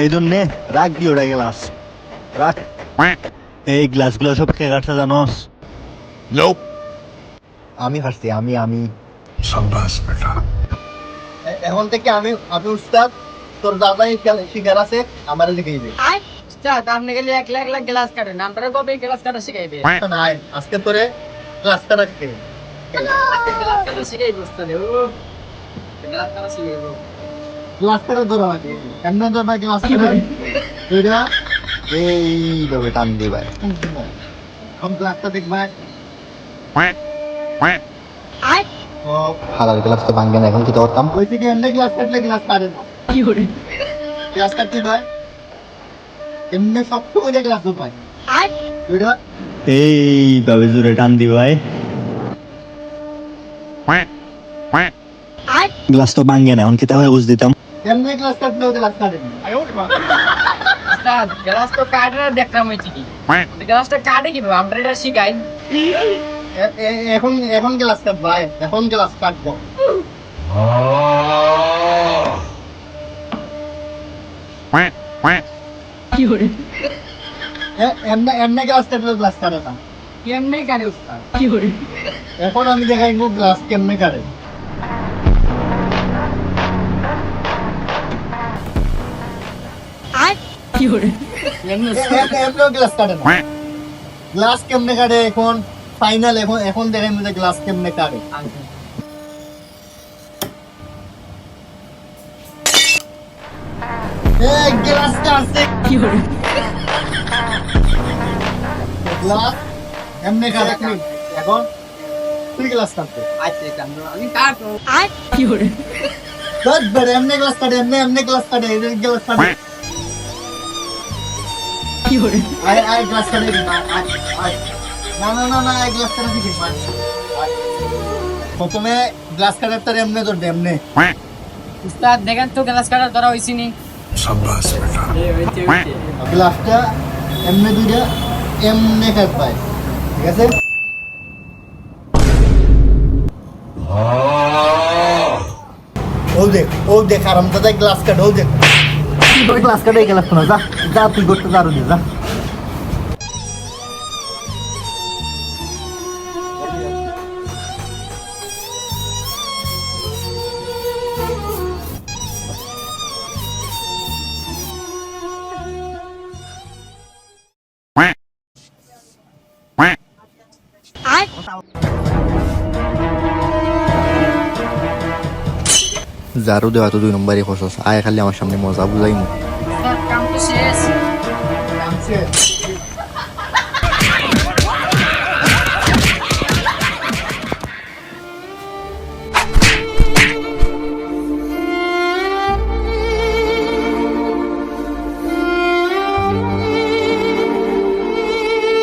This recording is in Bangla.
এই জন্যে রাখ দি ওটা গ্লাস রাখ। এই গ্লাসগুলো সব কে কাটছে জানোস? Nope. আমি কাটছি, আমি আমি शाबाश बेटा। এখন থেকে আমি আমি উস্তাদ, তোর দাদাই শিকার আছে আমার শিখাইবে। উস্তাদ আপনি গেলে এক লাখ লাখ গ্লাস কাটেন, আমরা কবে গ্লাস কাটা শিখাইবে? নাই আজকে তোরে ক্লাসটা রাখতে গ্লাস কাটা শিখাইবে উস্তাদ, ও গ্লাস কাটা শিখাইবে। ক্লাসটা ধরা লাগে এমন ধর না ক্লাসটা এটা এইভাবে টান দি ভাই। এখন ক্লাসটা দেখ ভাই। ও হালাল গ্লাস তো ভাঙবে না, এখন কি করতাম? ওই থেকে এমনি গ্লাস কাটলে গ্লাস কাটে না। কি করে? গ্লাস কাটতে ভাই এমনি সব সময় গ্লাস তো পাই এটা এইভাবে জোরে টান দি ভাই। গ্লাস তো ভাঙবে না, এখন কি তাহলে বুঝ দিতাম এমনি গ্লাস কাটলে গ্লাস কাটে না। উস্তাদ গ্লাস তো কাটে না দেখলাম হয়েছে কি, গ্লাসটা কাটে কিভাবে আমরা এটা শিখাই। এখন এখন গ্লাস কাট ভাই, এখন গ্লাস কাটবো। কি করে? এমনি এমনি গ্লাস কাটলে গ্লাস কাটে না। কেমনে কাটে উস্তাদ? কি করে? এখন আমি দেখাইবো গ্লাস কেমনে কাটে। কি করে? এমনিও গ্লাস কাটে না। গ্লাস কেমনে কাটে এখন ফাইনাল, এখন এখন দেখাইবো যে গ্লাস কেমনে কাটে। এই গ্লাস কাটছে। কি করে? গ্লাস এমনে কাটে এখন তুই গ্লাস কাটতে। আচ্ছা আমি কাটো। কি করে? দশ বার এমনে গ্লাস কাটে, এমনি এমনি গ্লাস কাটে, এই গ্লাস কাটে। কি করে? আয় আয় গ্লাস কাটে দিন, আয় আয়। না না না না আয় গ্লাস কাটে দিন ভাই। প্রথমে গ্লাস কাটার তার এমনে ধরবে এমনে। উস্তাদ দেখেন তো গ্লাস কাটার ধরা হয়েছে নি? शाबाश बेटा। গ্লাসটা এমনে দুইটা এমনে কাট ভাই, ঠিক আছে? ও দেখ আরামদাদা গ্লাস কাট, ও দেখ গ্লাস কাটে গ্লাস না। যা যা তুই করতে পারো যা। জারু দেওয়া তো 2 নম্বরই খসস, আয় খালি আমার সামনে মজা বুঝাইমু। উস্তাদ কাম তো শেষ। কাম শেষ।